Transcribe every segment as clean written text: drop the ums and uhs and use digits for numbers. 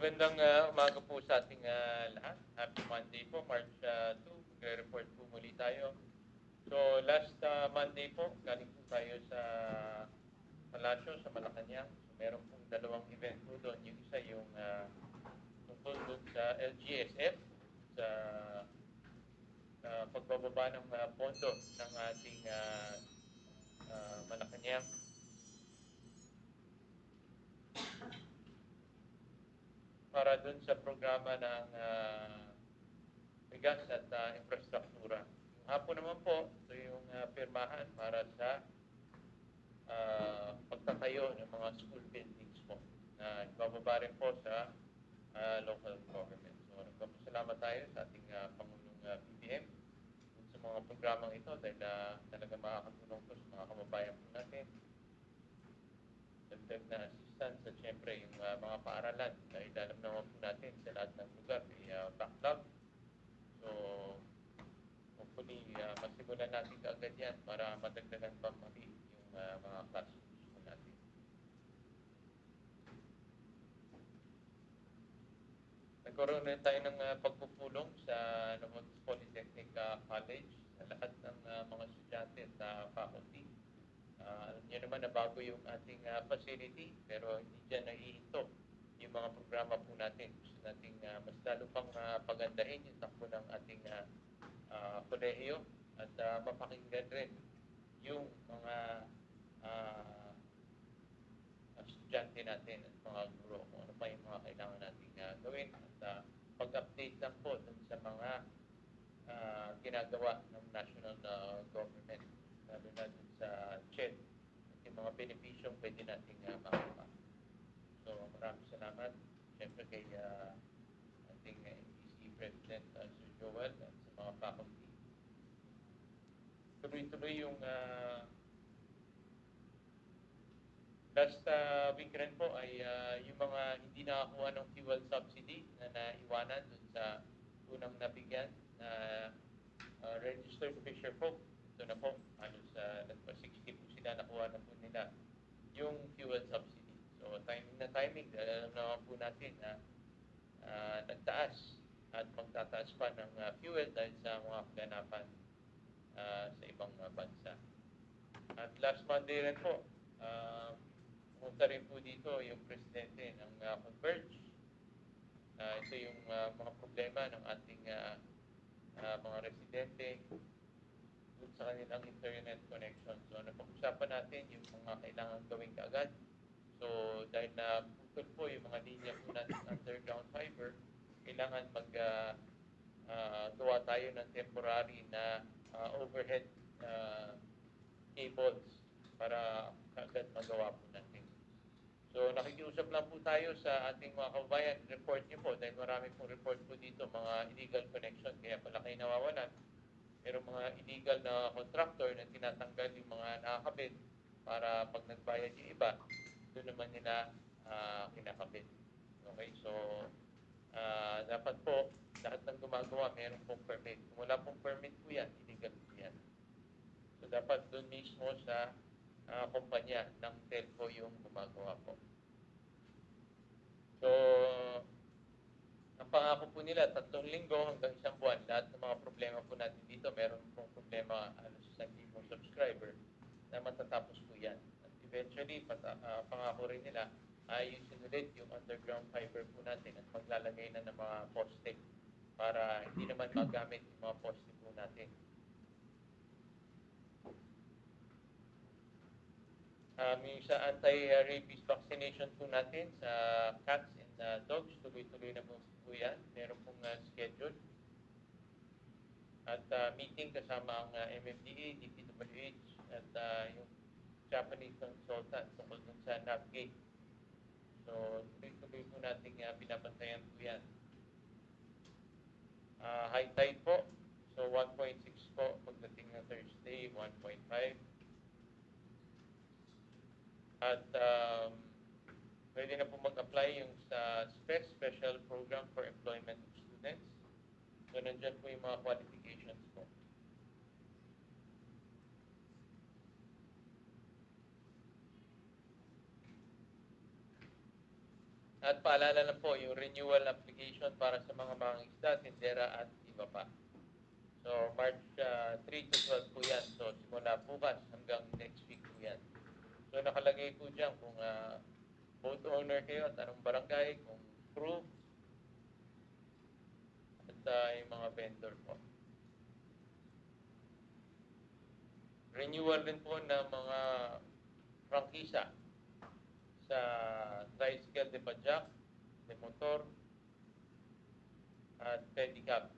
Magandang umaga po sa ating lahat. Happy Monday po, March 2. Magre-report po muli tayo. So last Monday po, galing po tayo sa Palasyo, sa Malacanang. So, meron pong dalawang event po doon. Yung isa yung tungkol doon sa LGSF, sa pagbababa ng pondo ng ating Malacanang. Para doon sa programa ng bigas at infrastruktura. Yung hapon naman po, ito yung pirmahan para sa pagtatayo ng mga school buildings po na ibababa rin po sa local government. So nagpapasalamat tayo sa ating Pangulong BBM sa mga programang ito dahil talaga makakatulong po sa mga kababayan po natin. Dagdag na assistance at syempre yung mga paaralan dahil alam naman po natin sa lahat ng lugar may backlog. So hopefully masimulan natin kaagad yan para madagdagan pa muli yung mga classrooms po natin. Nagkaroon rin tayo ng pagpupulong sa Novotny Polytechnic College sa lahat ng mga estudyante at faculty. Alam niyo naman na bago yung ating facility pero hindi dyan nahihinto yung mga programa po natin. Gusto natin mas lalo pang pagandahin yung takbo ng ating kolehiyo at mapakinggan rin yung mga estudyante natin at mga guro kung ano pa yung mga kailangan natin gawin at pag-update lang po dun sa mga ginagawa ng national government lalo na dun sa CHED at yung mga benepisyong pwede natin makuha. So maraming salamat siyempre kay ating NEC President Sir Joel at sa mga faculty. Tuloy-tuloy yung last week rin po ay yung mga hindi nakakuha ng fuel subsidy na naiwanan dun sa unang nabigyan na registered fisher folk. Ito na po, halos 60 po sila nakuha na po nila yung fuel subsidy. So timing na timing, alam naman po natin na nagtaas at magtataas pa ng fuel dahil sa mga kaganapan sa ibang bansa. At last Monday rin po, pumunta rin po dito yung presidente ng Converge. Ito yung mga problema ng ating mga residente sa kanilang internet connection. So napag-usapan natin yung mga kailangan gawin kaagad. So dahil na putol po yung mga linya po natin underground fiber, kailangan gawa tayo ng temporary na overhead cables para kaagad magawa po natin. So nakikiusap lang po tayo sa ating mga kababayan, report niyo po dahil marami pong report po dito, mga illegal connection, kaya pala kayo nawawalan. Pero mga illegal na contractor na tinatanggal yung mga nakakabit para pag nagbayad yung iba, doon naman nila kinakabit. Okay, so dapat po lahat ng gumagawa mayroon pong permit. Kung wala pong permit po yan, illegal po yan. So dapat doon mismo sa kumpanya ng telco yung gumagawa po. So ang pangako po nila, 3 linggo hanggang 1 buwan, lahat ng mga problema po natin dito, meron pong problema halos 1,000 subscriber na matatapos po yan. At eventually, pangako rin nila, ayusin ulit yung underground fiber po natin at maglalagay na ng mga poste para hindi naman magamit yung mga poste po natin. Yung sa anti-rabies vaccination po natin sa cats and dogs, tuloy-tuloy na po yan. Meron pong schedule. At meeting kasama ang MMDA, DPWH, at yung Japanese consultant tungkol dun sa NAVGate. So, tuloy-tuloy po natin binabantayan po yan. High tide po. So, 1.6 po pagdating ng Thursday, 1.5. At pwede na po mag-apply yung sa Special Program for Employment of Students. So, nandyan po yung mga qualifications po. At paalala lang po, yung renewal application para sa mga mangingisda, tindera at iba pa. So, March 3 to 12 po yan. So, simula bukas hanggang next week po yan. So, nakalagay po dyan kung boat owner kayo at anong barangay, kung crew, at yung mga vendor po. Renewal din po ng mga prangkisa sa tricycle de pajak, de motor, at pedicab,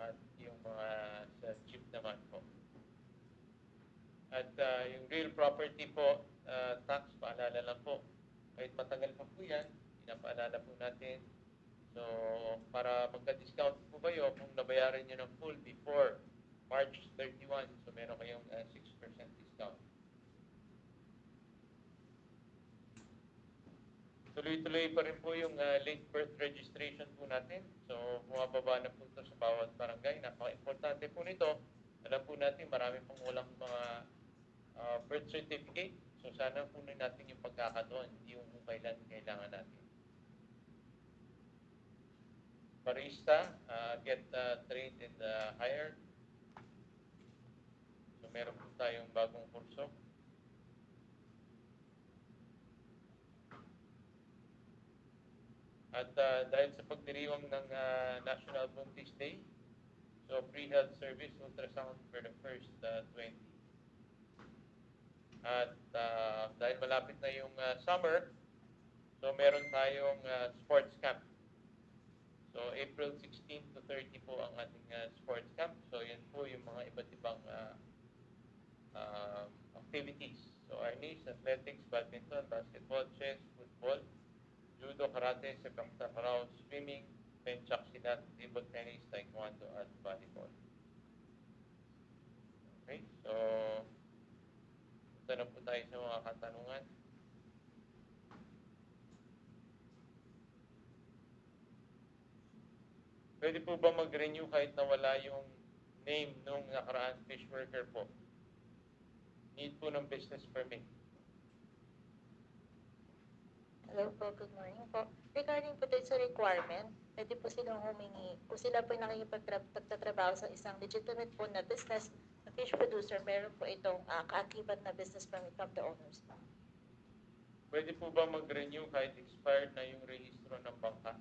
at yung mga sa jeep naman po. At yung real property po, tax, paalala lang po. Kahit matagal pa po yan, pinapaalala po natin. So, para magka-discount po kayo kung nabayaran nyo ng full before March 31, so meron kayong 6% discount. Tuloy-tuloy pa rin po yung late birth registration po natin. So, bumababa na po ito sa bawat barangay. Napaka-importante po nito. Alam po natin, marami pong walang mga birth certificate. So, sana punin natin yung pagkakataon, hindi yung kailan kailangan natin. Barista, get trained and hired. So, meron po tayong bagong kurso. At dahil sa pagdiriwang ng National Buntis Day, so free health service ultrasound for the first 20. At dahil malapit na yung summer, so meron tayong sports camp. So April 16 to 30 po ang ating sports camp. So yan po yung mga iba't ibang activities. So arnis, athletics, badminton, basketball, chess, football, judo, karate, sepak takraw, swimming, penchak silat, table tennis, taekwondo, at volleyball. Okay, so ito na po tayo sa mga katanungan. Pwede po ba mag-renew kahit nawala yung name nung nakaraan fish worker po? Need po ng business permit. Hello po, good morning po. Regarding po sa requirement, pwede po silang humingi, kung sila po nakikipagtatrabaho sa isang legitimate po na business, na fish producer, meron po itong kaakibat na business permit from the owners. Pwede po ba mag-renew kahit expired na yung rehistro ng bangka?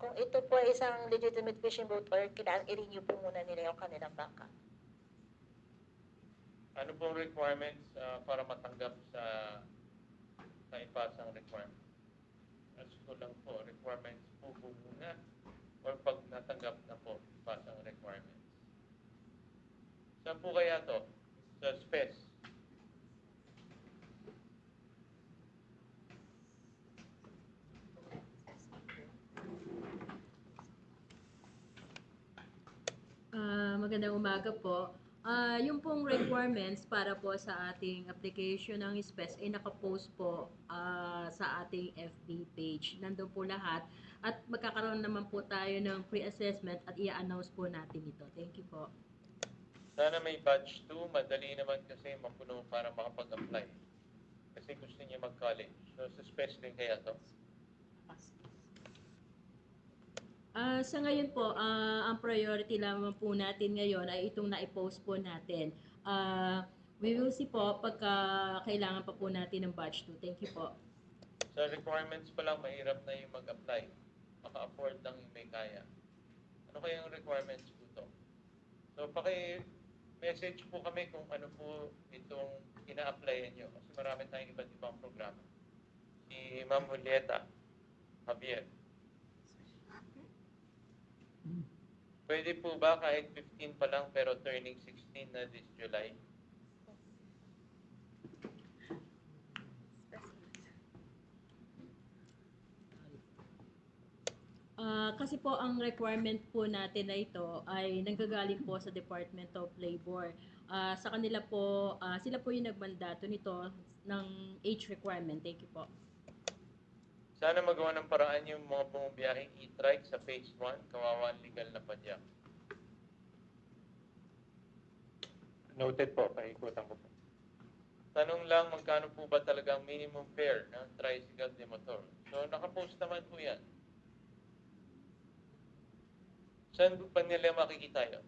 Kung ito po ay isang legitimate fishing boat or kailangan i-renew po muna nila yung kanilang bangka. Ano pong requirements para matanggap sa ipasang requirement? As ko lang po, requirements po muna or pag natanggap na po, ipasang requirements. Saan po kaya to? Sa SPES. Magandang umaga po. Yung pong requirements para po sa ating application ng SPES ay nakapost po sa ating FB page. Nandun po lahat. At magkakaroon naman po tayo ng pre-assessment at i-announce po natin ito. Thank you po. Sana may batch 2. Madali naman kasi mapuno para makapag-apply. Kasi gusto niya mag-college. So, sa SPES din kaya to? Sa ngayon po, ang priority lamang po natin ngayon ay itong na-post po natin. We will see po pagka kailangan pa po natin ng batch 2. Thank you po. Sa requirements pa lang, mahirap na yung mag-apply. Maka-afford lang yung may kaya. Ano kaya yung requirements po to? So, paki-message po kami kung ano po itong ina-applyan nyo. Kasi marami tayong iba't ibang programa. Si Ma'am Julieta Javier. Pwede po ba kahit 15 pa lang pero turning 16 na this July? Kasi po ang requirement po natin na ito ay nanggagaling po sa Department of Labor. Sa kanila po, sila po yung nagmandato nito ng age requirement. Thank you po. Sana magawa ng paraan yung mga bumibiyahing e-trike sa phase 1, kawawa legal na padyak. Noted po, paikutan ko po. Tanong lang magkano po ba talagang minimum fare ng tricycle de motor. So nakapost naman po yan. Saan po pa nila makikita yun?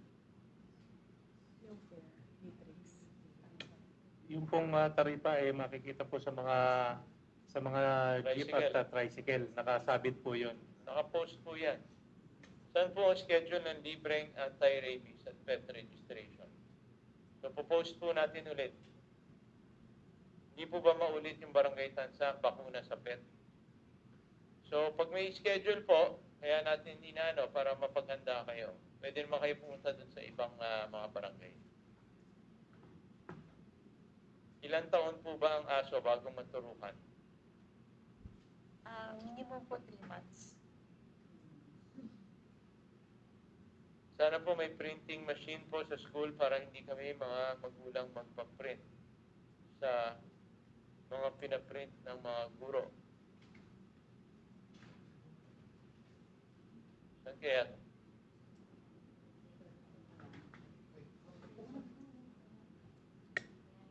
Yung pong taripa ay makikita po sa mga jeep Tricycle. at tricycle. Nakasabit po yun. Nakapost po yan. Saan po ang schedule ng libreng anti-rabies at pet registration? So, popost po natin ulit. Hindi po ba maulit yung barangay tansa, bakuna sa pet? So, pag may schedule po, kaya natin inaano para mapaghanda kayo. Pwede naman kayo pumunta dun sa ibang mga barangay. Ilan taon po ba ang aso bago maturukan? Minimum po 3 months. Sana po may printing machine po sa school para hindi kami mga magulang magpa-print sa mga pinaprint ng mga guro. Saan kaya?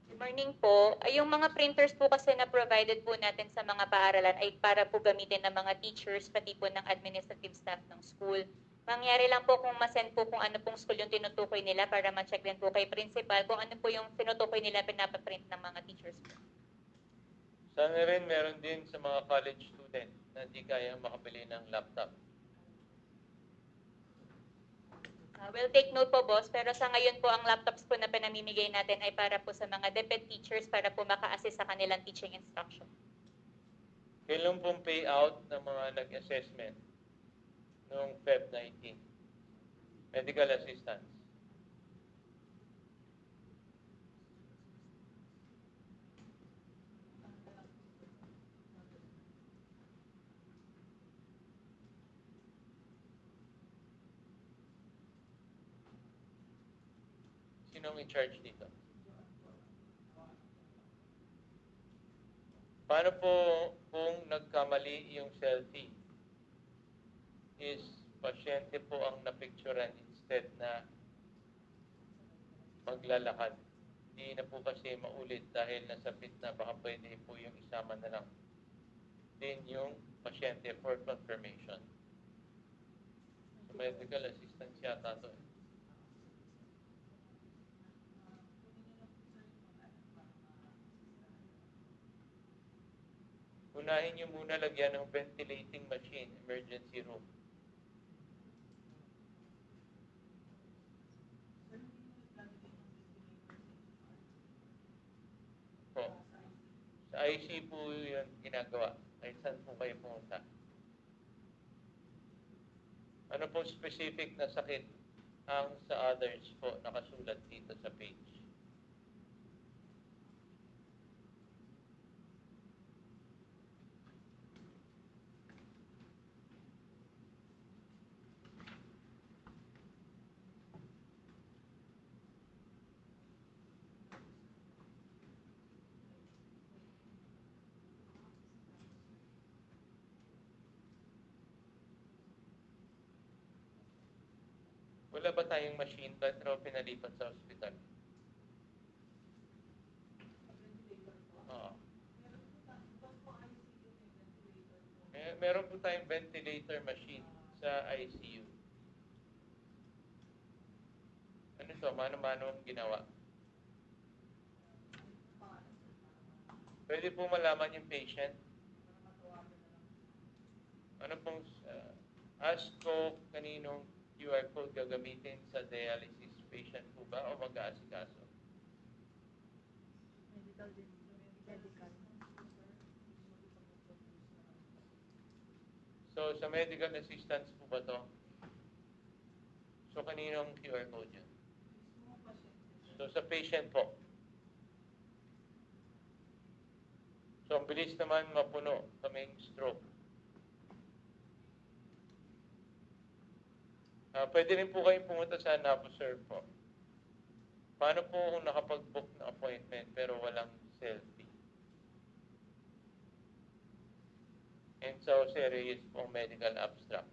Good morning po. Ay, yung mga printers po kasi na provided po natin sa mga paaralan ay para po gamitin ng mga teachers pati po ng administrative staff ng school. Mangyari lang po kung masend po kung ano pong school yung tinutukoy nila para ma-check din po kay principal kung ano po yung tinutukoy nila pinapaprint ng mga teachers po. Sana rin meron din sa mga college student na di kayang makabili ng laptop. We'll take note po, boss, pero sa ngayon po ang laptops po na pinamimigay natin ay para po sa mga DepEd teachers para po maka-assist sa kanilang teaching instruction. Kailan pong payout ng mga nag-assessment noong Feb 19? Medical assistance. Sinong in-charge dito? Paano po kung nagkamali yung selfie? Is pasyente po ang napicturean instead na maglalakad? Hindi na po kasi maulit dahil nasabit na baka pwede po yung isama na lang din yung pasyente for confirmation. So medical assistance yata to. Unahin nyo muna lagyan ng ventilating machine, emergency room. Po. Sa IC po yun ginagawa. Ay saan po kayo pumunta? Ano pong specific na sakit ang sa others po nakasulat dito sa page? Wala ba tayong machine ba't raw pinalipat sa ospital? Oo. Meron po tayong ventilator machine sa ICU. Ano to? Mano-mano ang ginawa? Pwede po malaman yung patient. Ano pong ask ko kaninong QR code gagamitin sa dialysis patient po ba o mag-aasikaso? So, sa medical assistance po ba to? So, kaninong QR code yun? So, sa patient po. So, ang bilis naman mapuno kaming stroke. Pwede rin po kayong pumunta sa NapoServe po. Paano po kung nakapag-book na appointment pero walang selfie? And so, serious pong medical abstract.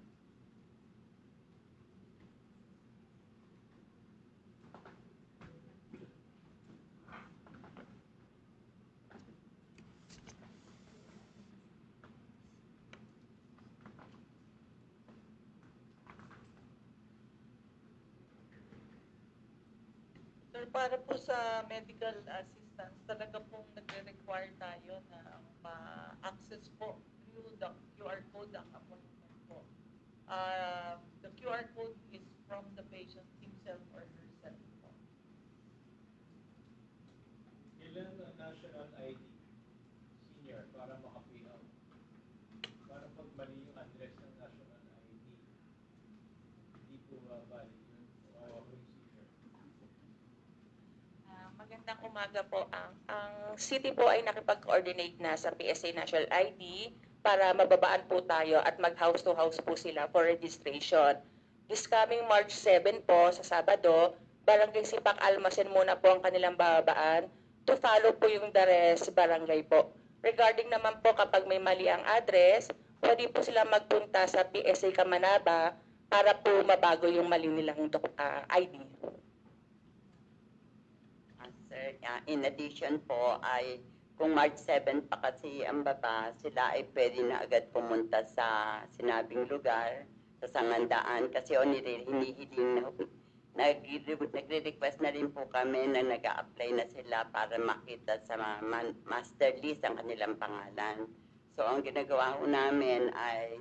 Sir, para po sa medical assistance, talaga pong nagre-require tayo na ma-access po through the QR code ang appointment po. The QR code is from the patient himself or herself po. Ilan ang national ID senior para makapihaw? Para pag mali yung address ng national ID, hindi po valid yun. Kawawa po yung senior. Magandang umaga po. Ang city po ay nakipag-coordinate na sa PSA National ID para mababaan po tayo at mag-house to house po sila for registration. This coming March 7 po, sa Sabado, Barangay Sipak Almasen muna po ang kanilang babaan to follow po yung the rest barangay po. Regarding naman po kapag may mali ang address, pwede po sila magpunta sa PSA Kamanaba para po mabago yung mali nilang ID. Sir, in addition po ay kung March 7 pa kasi ang baba, sila ay pwede na agad pumunta sa sinabing lugar, sa Sangandaan, kasi hinihiling na nagre-request na rin po kami na nag-a-apply na sila para makita sa master list ang kanilang pangalan. So ang ginagawa ko namin ay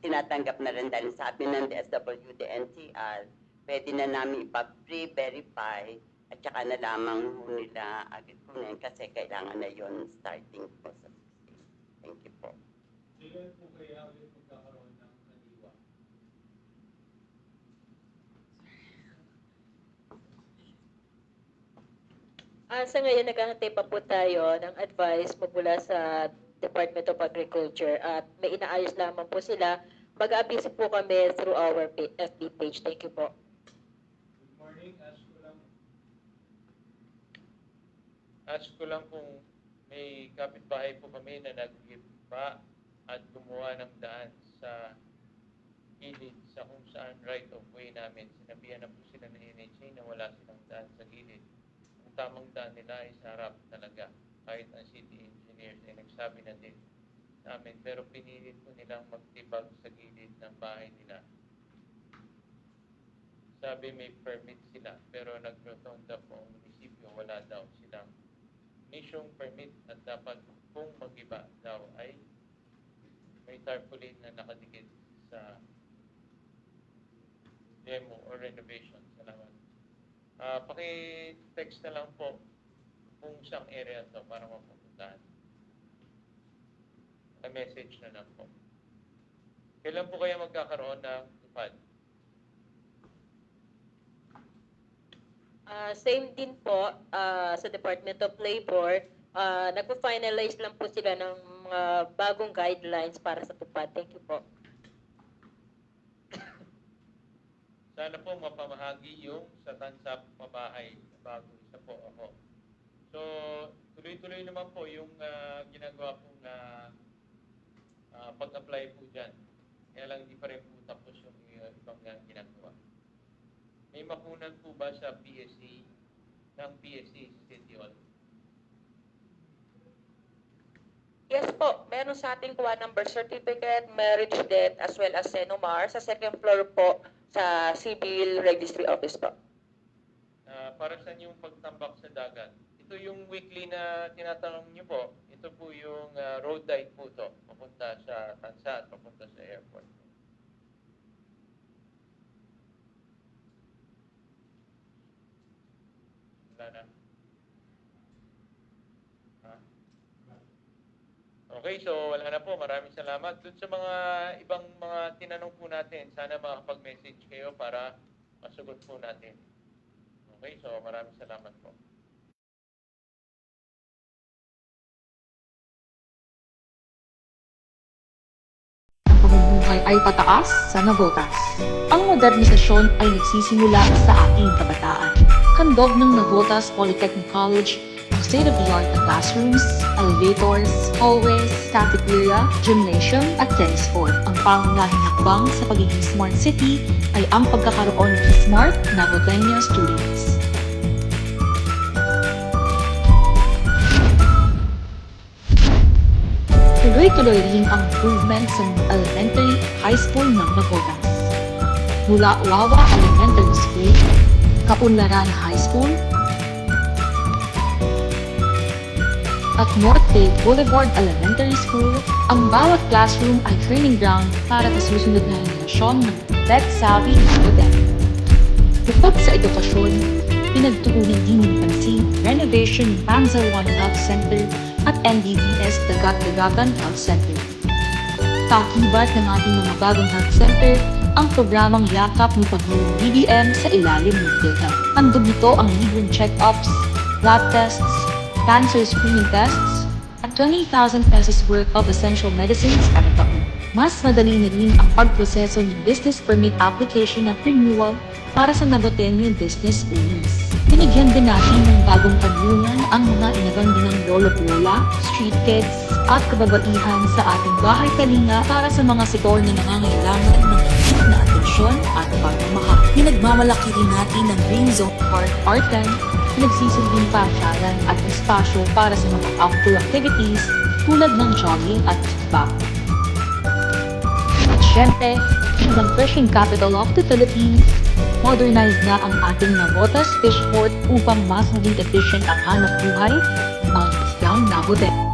tinatanggap na rin dahil sabi ng DSWD NCR, pwede na namin ipa-pre-verify at saka na lamang nila agad kunin kasi kailangan na yon starting po sa 16. Thank you po. Kailan po kaya ulit magkakaroon ng kaliwa? Sa ngayon, naghahantay pa po tayo ng advice mula sa Department of Agriculture at may inaayos lamang po sila. Mag-aabisi po kami through our FB page. Thank you po. Good morning. Ask ko lang kung may kapitbahay po kami na nag-iba at gumawa ng daan sa gilid sa kung saan right of way namin. Sinabihan na po sila ng NHA na wala silang daan sa gilid. Ang tamang daan nila ay sa harap talaga. Kahit ang city engineers ay nagsabi na din sa amin. Pero pinilit po nilang magtibag sa gilid ng bahay nila. Sabi may permit sila pero nag-rotonda po ang munisipyo, wala daw silang nisyong permit at dapat kung mag-iba daw ay may tarpaulin na nakadikit sa demo or renovation. Salamat. Paki-text na lang po kung saan area to para mapupuntahan. Message na lang po. Kailan po kayo magkakaroon ng tupad? Same din po sa Department of Labor, nagpo-finalize lang po sila ng mga bagong guidelines para sa tupad. Thank you po. Sana po mapamahagi yung sa Tansap Mabahay na bago. Isa po ako. So, tuloy-tuloy naman po yung ginagawa pong pag-apply po dyan. Kaya lang hindi pa rin po tapos yung ibang ginagawa. May makunan po ba sa PSC ng PSC City Hall? Yes po, meron sa ating kuha ng birth certificate, marriage debt, as well as Senomar sa second floor po sa Civil Registry Office po. Para sa yung pagtambak sa dagat, ito yung weekly na tinatanong niyo po, ito po yung road dive po to, papunta sa Tansa at papunta sa airport. Wala na. Okay, so wala na po. Maraming salamat. Doon sa mga ibang mga tinanong po natin, sana makapag-message kayo para masagot po natin. Okay, so maraming salamat po. Ang pamumuhay ay pataas sa Navotas. Ang modernisasyon ay nagsisimula sa ating kabataan. Handog ng Navotas Polytechnic College ang state-of-the-art na classrooms, elevators, hallways, cafeteria, gymnasium at tennis court. Ang pangunahing hakbang sa pagiging smart city ay ang pagkakaroon ng smart Navotenia students. Tuloy-tuloy rin ang improvement sa elementary high school ng Navotas. Mula Wawa Elementary School Kaunlaran High School at North Bay Boulevard Elementary School, ang bawat classroom ay training ground para sa susunod na henerasyon ng tech-savvy student. Bukod sa edukasyon, pinagtuunan din ng pansin renovation ng Panzer I Health Center at NDBS Dagat-Dagatan Health Center. Kakibat ng ating mga bagong health center ang programang Yakap ni Pagulong BBM sa ilalim ng PhilHealth. Handog nito ang libreng check-ups, lab tests, cancer screening tests, at 20,000 pesos worth of essential medicines kada taon. Mas madali na rin ang pagproseso ng business permit application at renewal para sa Navotenyo business owners. Binigyan din natin ng bagong kanlungan ang mga inagandinang lolo-lola, street kids, at kababaihan sa ating bahay kalinga para sa mga sektor na nangangailangan ng higit na atensyon at pagmamahal. Pinagmamalaki rin natin ng Green Zone Park Artland, pinagsisilbing pasyalan at espasyo para sa mga outdoor activities tulad ng jogging at back. At syempre, bilang fishing capital of the Philippines, modernize na ang ating Navotas Fish Port upang mas maging efficient ang hanap buhay ng isang Navotes.